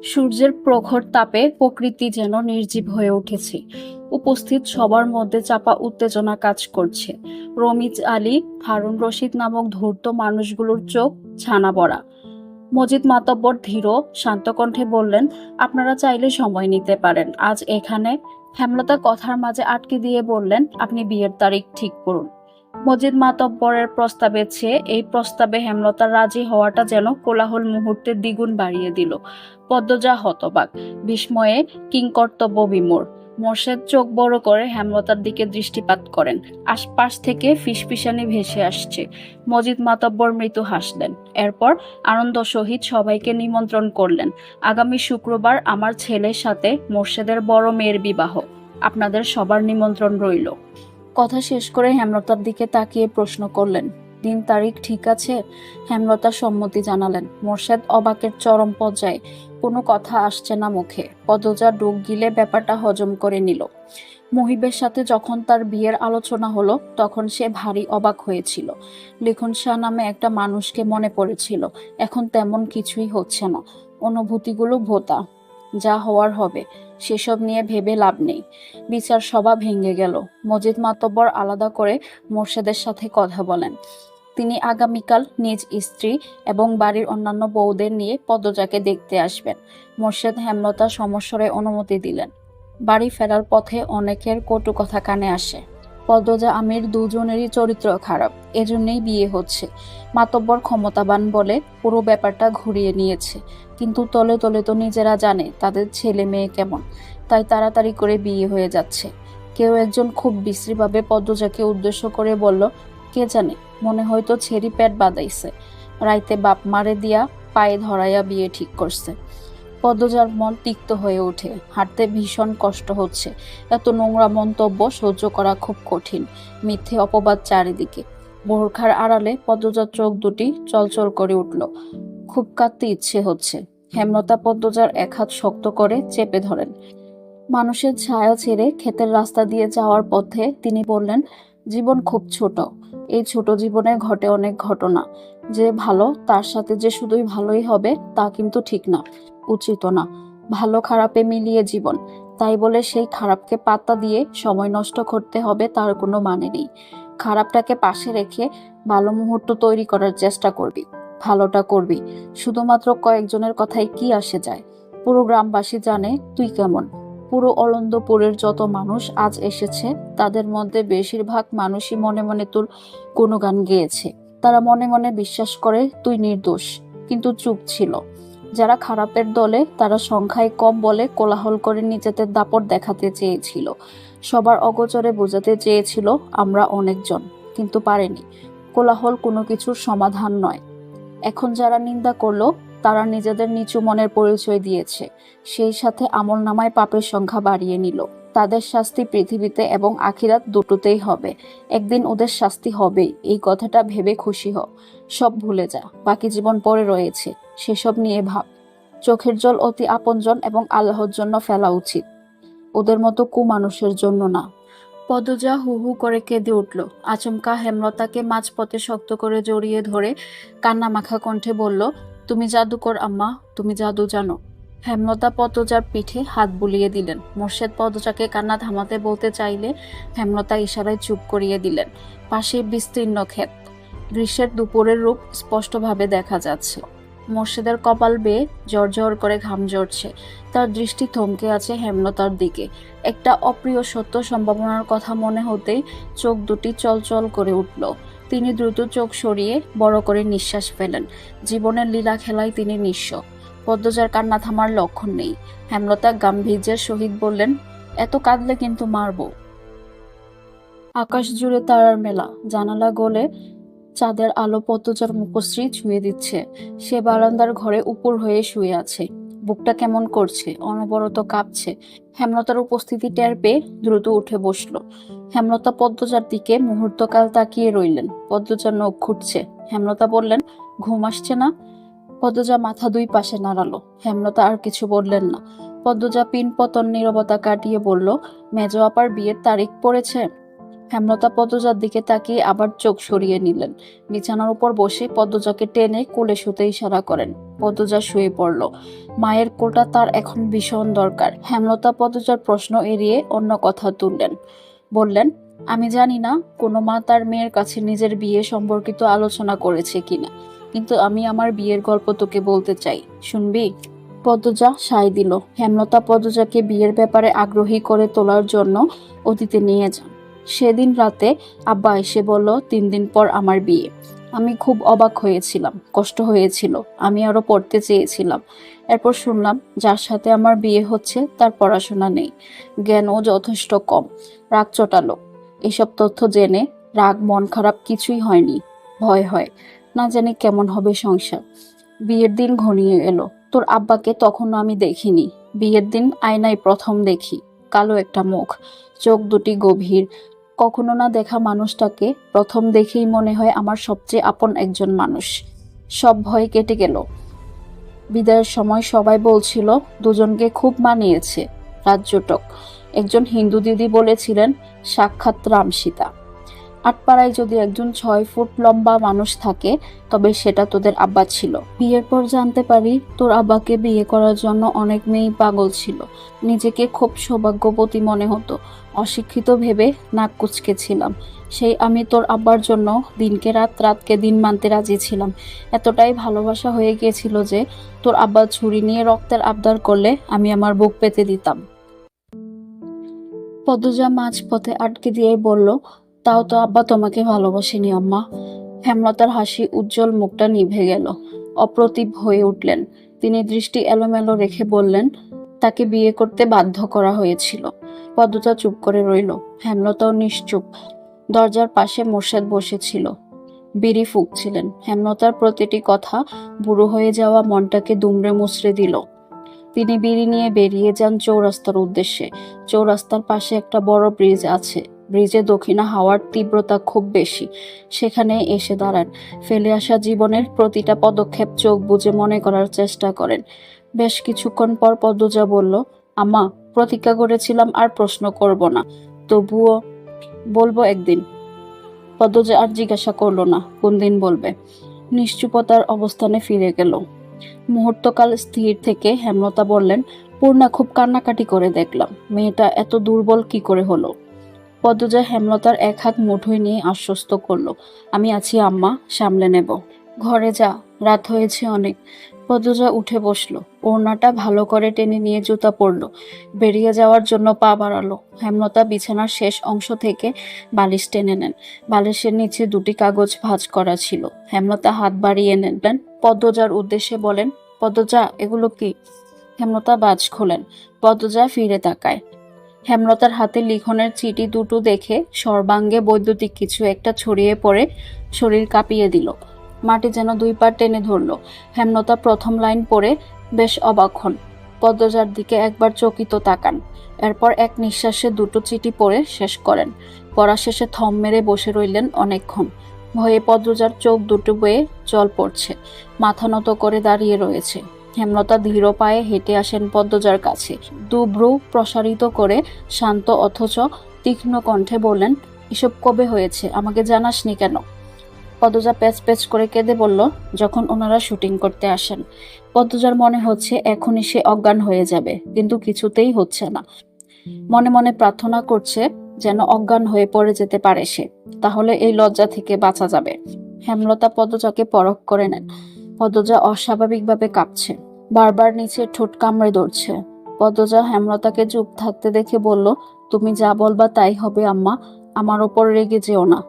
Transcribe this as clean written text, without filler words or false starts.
সূর্যের প্রখর তাপে প্রকৃতি যেন নির্জীব হয়ে উঠেছে। উপস্থিত সবার মধ্যে চাপা উত্তেজনা কাজ করছে। রমিজ আলী, হারুন রশিদ নামক ধূর্ত মানুষগুলোর চোখ ছানা বড়া। মজিদ মাতব্বর ধীর শান্ত কণ্ঠে বললেন, আপনারা চাইলে সময় নিতে পারেন। আজ এখানে। হেমলতা কথার মাঝে আটকে দিয়ে বললেন, আপনি বিয়ের তারিখ ঠিক করুন। মজিদ মাতব্বরের প্রস্তাবে চেয়ে এই প্রস্তাবে হেমলতার রাজি হওয়াটা যেন কোলাহল মুহূর্তে দ্বিগুণ বাড়িয়ে দিল। পদ্মজা হতবাক, বিস্ময়ে কিংকর্তব্য বিমূঢ়। মোর্শেদ চোখ বড় করে হেমলতার দিকে দৃষ্টিপাত করেন। আশপাশ থেকে ফিসফিসানি ভেসে আসছে। মজিদ মাতব্বর মৃদু হাসলেন। এরপর আনন্দ সহিত সবাইকে নিমন্ত্রণ করলেন। আগামী শুক্রবার আমার ছেলের সাথে মোর্শেদের বড় মেয়ের বিবাহ। আপনাদের সবার নিমন্ত্রণ রইল। কথা শেষ করে হেমলতার দিকে তাকিয়ে প্রশ্ন করলেন, দিন তারিখ ঠিক আছে? হেমলতা সম্মতি জানালেন। মোর্শেদ অবাকের চরম পর্যায়ে, কোনো কথা আসছে না মুখে। পদজা ডুব গিলে ব্যাপারটা হজম করে নিল। মহিবের সাথে যখন তার বিয়ের আলোচনা হলো তখন সে ভারী অবাক হয়েছিল। লিখন শাহ নামে একটা মানুষকে মনে পড়েছিল। এখন তেমন কিছুই হচ্ছে না। অনুভূতিগুলো ভোতা। যা হওয়ার হবে, সেসব নিয়ে ভেবে লাভ নেই। বিচার সভা ভেঙে গেল। মজিদ মাতব্বর আলাদা করে মোর্শেদের সাথে কথা বলেন। তিনি আগামীকাল নিজ স্ত্রী এবং বাড়ির অন্যান্য বউদের নিয়ে পদ্মজাকে দেখতে আসবেন। মোর্শেদ হেমলতা সমস্বরে অনুমতি দিলেন। বাড়ি ফেরার পথে অনেকের কটু কথা কানে আসে। পদ্মজা আমির দুজনেরই চরিত্র খারাপ, এজন্যই বিয়ে হচ্ছে। মাতব্বর ক্ষমতাবান বলে পুরো ব্যাপারটা ঘুরিয়ে নিয়েছে, কিন্তু তলে তলে তো নিজেরা জানে তাদের ছেলে মেয়ে কেমন, তাই তাড়াতাড়ি করে বিয়ে হয়ে যাচ্ছে। কেউ একজন খুব বিশ্রীভাবে পদ্মজাকে উদ্দেশ্য করে বলল, কে জানে, মনে হয়তো ছেড়ি পেট বাঁধাইছে, রাইতে বাপ মারে দিয়া পায়ে ধরাইয়া বিয়ে ঠিক করছে। পদ্মজার মন তিক্ত হয়ে ওঠে, হাঁটতে ভীষণ কষ্ট হচ্ছে। এত নোংরা মন্তব্য সহ্য করা খুব কঠিন। মিথ্যে অপবাদ চারিদিকে। বোরখার আড়ালে পদ্মজার চোখ দুটি চলচল করে উঠল। খুব কাঁদতে ইচ্ছে হচ্ছে। হেমলতা পদ্মজার এক হাত শক্ত করে চেপে ধরেন। মানুষের ছায়া ছেড়ে ক্ষেতের রাস্তা দিয়ে যাওয়ার পথে তিনি বললেন, জীবন খুব ছোট। এই ছোট জীবনে ঘটে অনেক ঘটনা। যে ভালো তার সাথে যে শুধুই ভালোই হবে তা কিন্তু ঠিক না, উচিত না। ভালো খারাপে মিলিয়ে জীবন। তাই বলে সেই খারাপকে পাত্তা দিয়ে সময় নষ্ট করতে হবে তার কোনো মানে নেই। খারাপটাকে পাশে রেখে ভালো মুহূর্ত তৈরি করার চেষ্টা করবি। ভালোটা করবি। শুধুমাত্র কয়েকজনের কথায় কি আসে যায়? পুরো গ্রামবাসী জানে তুই কেমন। পুরো অলন্দপুরের যত মানুষ আজ এসেছে তাদের মধ্যে বেশিরভাগ মানুষই মনে মনে তোর গুণগান গেয়েছে। তারা মনে মনে বিশ্বাস করে তুই নির্দোষ, কিন্তু চুপ ছিল। যারা খারাপের দলে তারা সংখ্যায় কম বলে কোলাহল করে নিজেদের দাপট দেখাতে চেয়েছিল। সবার অগোচরে বোঝাতে চেয়েছিল আমরা অনেকজন, কিন্তু পারেনি। কোলাহল কোনো কিছুর সমাধান নয়। এখন যারা নিন্দা করলো তারা নিজেদের নিচু মনের পরিচয় দিয়েছে, সেই সাথে আমলনামায় পাপের সংখ্যা বাড়িয়ে নিল। তাদের শাস্তি পৃথিবীতে এবং আখিরাত দুটোতেই হবে। একদিন ওদের শাস্তি হবেই, এই কথাটা ভেবে খুশি হ। সব ভুলে যা, বাকি জীবন পড়ে রয়েছে, সেসব নিয়ে ভাব। চোখের জল অতি আপনজন এবং আল্লাহর জন্য ফেলা উচিত, ওদের মতো কুমানুষের জন্য না। পদজা হু হু করে কেঁদে উঠল। আচমকা হেমলতাকে মাঝপথে শক্ত করে জড়িয়ে ধরে কান্না মাখা কণ্ঠে বলল, তুমি জাদুকর আম্মা, তুমি জাদু জানো। হেমলতা পদজার পিঠে হাত বুলিয়ে দিলেন। মোর্শেদ পদজাকে কান্না থামাতে বলতে চাইলে হেমলতা ইশারায় চুপ করিয়ে দিলেন। পাশে বিস্তীর্ণ ক্ষেত, গ্রীষ্মের দুপুরের রূপ স্পষ্টভাবে দেখা যাচ্ছে। মোর্শেদের কপাল বেয়ে জ্বর করে ঘাম ঝরছে। তার দৃষ্টি থমকে আছে হেমলতার দিকে। একটা অপ্রিয় সত্য সম্ভাবনার কথা মনে হতেই চোখ দুটি চলচল করে উঠল। তিনি দ্রুত চোখ সরিয়ে বড় করে নিঃশ্বাস ফেলেন। জীবনের লীলা খেলায় তিনি নিঃস্ব। পদ্মজার কান্না থামার লক্ষণ নেই। হেমলতা গাম্ভীর্যের সহিত বললেন, এত কাঁদলে কিন্তু মারব। আকাশ জুড়ে তারার মেলা, জানালা গলে চাঁদের আলো পদ্মজার মুখশ্রী ছুঁয়ে দিচ্ছে। সে বারান্দার ঘরে উপর হয়ে শুয়ে আছে। বুকটা কেমন করছে, অনবরত কাঁপছে। হেমলতার উপস্থিতি টের পেয়ে দ্রুত উঠে বসল। হেমলতা পদ্মজার দিকে মুহূর্তকাল তাকিয়ে রইলেন। পদ্মজার নখ খুঁটছে। হেমলতা বললেন, ঘুম আসছে না? পদ্মজা মাথা দুই পাশে নাড়ালো। হেমলতা আর কিছু বললেন না। পদ্মজা পিন পতন নীরবতা কাটিয়ে বলল, মেজো আপার বিয়ের তারিখ পড়েছে? হেমলতা পদ্মজার দিকে তাকিয়ে আবার চোখ সরিয়ে নিলেন। বিছানার উপর বসে পদ্মজাকে টেনে কোলে শুতে ইশারা করেন। পদ্মজা শুয়ে পড়ল। মায়ের কোলটা তার এখন ভীষণ দরকার। হেমলতা পদ্মজার প্রশ্ন এড়িয়ে অন্য কথা তুললেন। বললেন, আমি জানি না কোনো মা তার মেয়ের কাছে নিজের বিয়ে সম্পর্কিত আলোচনা করেছে কিনা, কিন্তু আমি আমার বিয়ের গল্প তোকে বলতে চাই, শুনবি? পদ্মজা সায় দিল। হেমলতা পদ্মজাকে বিয়ের ব্যাপারে আগ্রহী করে তোলার জন্য অতীতে নিয়ে যান। সেদিন রাতে আব্বা এসে বলল 3 দিন পর আমার বিয়ে। আমি খুব অবাক হয়েছিলাম, কষ্ট হয়েছিল, আমি আরো পড়তে চেয়েছিলাম। এরপর শুনলাম যার সাথে আমার বিয়ে হচ্ছে তার পড়াশোনা নেই, জ্ঞানও যথেষ্ট কম, রাগ চটালো। এসব তথ্য জেনে রাগ, মন খারাপ কিছুই হয়নি, ভয় হয়, না জানি কেমন হবে সংসার। বিয়ের দিন ঘনিয়ে এলো। তোর আব্বাকে তখনও আমি দেখিনি। বিয়ের দিন আয়নায় প্রথম দেখি, কালো একটা মুখ, চোখ দুটি গভীর। কখনো না দেখা মানুষটাকে প্রথম দেখেই মনে হয় আমার সবচেয়ে আপন একজন মানুষ। সব ভয় কেটে গেল। বিদায়ের সময় সবাই বলছিল দুজনকে খুব মানিয়েছে, রাজ্যটক। একজন হিন্দু দিদি বলেছিলেন সাক্ষাৎ রাম সীতা। আটপাড়ায় যদি একজন 6 ফুট লম্বা মানুষ থাকে তবে সেটা তোদের আব্বা ছিল। বিয়ের পর জানতে পারি তোর আব্বাকে বিয়ে করার জন্য অনেক মেয়েই পাগল ছিল। নিজেকে খুব সৌভাগ্যবতী মনে হতো। অশিক্ষিত ভেবে নাক কুঁচকেছিলাম। সেই আমি তোর আব্বার জন্য দিনকে রাত, রাতকে দিন মানতে রাজি ছিলাম। এতটাই ভালোবাসা হয়ে গিয়েছিল যে তোর আব্বা ছুরি নিয়ে রক্তের আবদার করলে আমি আমার বুক পেতে দিতাম। পদ্মজা মাঝপথে আটকে দিয়ে বলল, তাও তো আব্বা তোমাকে ভালোবাসেনি আম্মা। হেমলতার হাসি উজ্জ্বল মুখটা নিভে গেল। অপ্রতিভ হয়ে উঠলেন। তিনি দৃষ্টি এলোমেলো রেখে বললেন, তাকে বিয়ে করতে বাধ্য করা হয়েছিল। পদ্মজা চুপ করে রইল। হেমলতাও নিশ্চুপ। দরজার পাশে মোর্শেদ বসেছিল, বিড়ি ফুঁকছিলেন। হেমলতার প্রতিটি কথা বুড়ো হয়ে যাওয়া মনটাকে দুমড়ে মুচড়ে দিল। তিনি বিড়ি নিয়ে বেরিয়ে যান চৌরাস্তার উদ্দেশ্যে। চৌরাস্তার পাশে একটা বড় ব্রিজ আছে। ব্রিজে দক্ষিণা হাওয়ার তীব্রতা খুব বেশি। সেখানে এসে দাঁড়ান। ফেলে আসা জীবনের প্রতিটা পদক্ষেপ চোখ বুজে মনে করার চেষ্টা করেন। বেশ কিছুক্ষণ পর পদ্মজা বলল, আম্মা, প্রতিজ্ঞা করেছিলাম আর প্রশ্ন করব না, তবুও বলবো একদিন। পদ্মজা আর জিজ্ঞাসা করলো না কোন দিন বলবে। নিশ্চুপতার অবস্থানে ফিরে গেল। মুহূর্তকাল স্থির থেকে হেমলতা বললেন, পূর্ণা খুব কান্নাকাটি করে দেখলাম, মেয়েটা এত দুর্বল কি করে হলো? পদ্মজা হেমলতার এক হাত মুঠোয় নিয়ে আশ্বস্ত করলো, আমি আছি আম্মা, সামলে নেব। ঘরে যা, রাত হয়েছে অনেক। পদ্মজা উঠে বসলো। ওড়নাটা ভালো করে টেনে নিয়ে জুতা পরলো। বেরিয়ে যাওয়ার জন্য পা বাড়ালো। হেমলতা বিছানার শেষ অংশ থেকে বালিশ টেনে নেন। বালিশের নিচে 2টি কাগজ ভাঁজ করা ছিল। হেমলতা হাত বাড়িয়ে নেন। পদ্মজার উদ্দেশ্যে বলেন, পদ্মজা, এগুলো কি? হেমলতা বাজ খোলেন। পদ্মজা ফিরে তাকায়। হেমলতার হাতে লিখনের চিঠি দুটো দেখে সর্বাঙ্গে বৈদ্যুতিক কিছু একটা ছড়িয়ে পড়ে শরীর কাঁপিয়ে দিল। মাটি যেন 2 পা টেনে ধরল। হেমলতা প্রথম লাইন পড়ে বেশ অবাক হন। পদ্মজার দিকে একবার চকিত তাকান। এরপর এক নিঃশ্বাসে 2টো চিঠি পড়ে শেষ করেন। পড়া শেষে থম মেরে বসে রইলেন অনেকক্ষণ। ভয়ে পদ্মজার চোখ দুটো বেয়ে জল পড়ছে। মাথা নত করে দাঁড়িয়ে রয়েছে। হেমলতা ধীর পায়ে হেঁটে আসেন পদ্মজার কাছে। দুভ্রু প্রসারিত করে শান্ত অথচ তীক্ষ্ণ কণ্ঠে বললেন, এসব কবে হয়েছে, আমাকে জানাসনি কেন? পদ্মজা প্যাচ প্যাচ করে কেঁদে বলল, যখন ওনারা শুটিং করতে আসেন। পদ্মজার মনে হচ্ছে এখনই সে অজ্ঞান হয়ে যাবে, কিন্তু কিছুতেই হচ্ছে না। মনে মনে প্রার্থনা করছে যেন অজ্ঞান হয়ে পড়ে যেতে পারে সে, তাহলে এই লজ্জা থেকে বাঁচা যাবে। হেমলতা পদ্মজাকে পরখ করে নেন। পদ্মজা অস্বাভাবিকভাবে কাঁপছে, বারবার নিচে ঠোঁট কামড়ে ধরছে। পদ্মজা হেমলতাকে চুপ থাকতে দেখে বলল, তুমি যা বলবা তাই হবে আম্মা, আমার ওপর রেগে যেও না।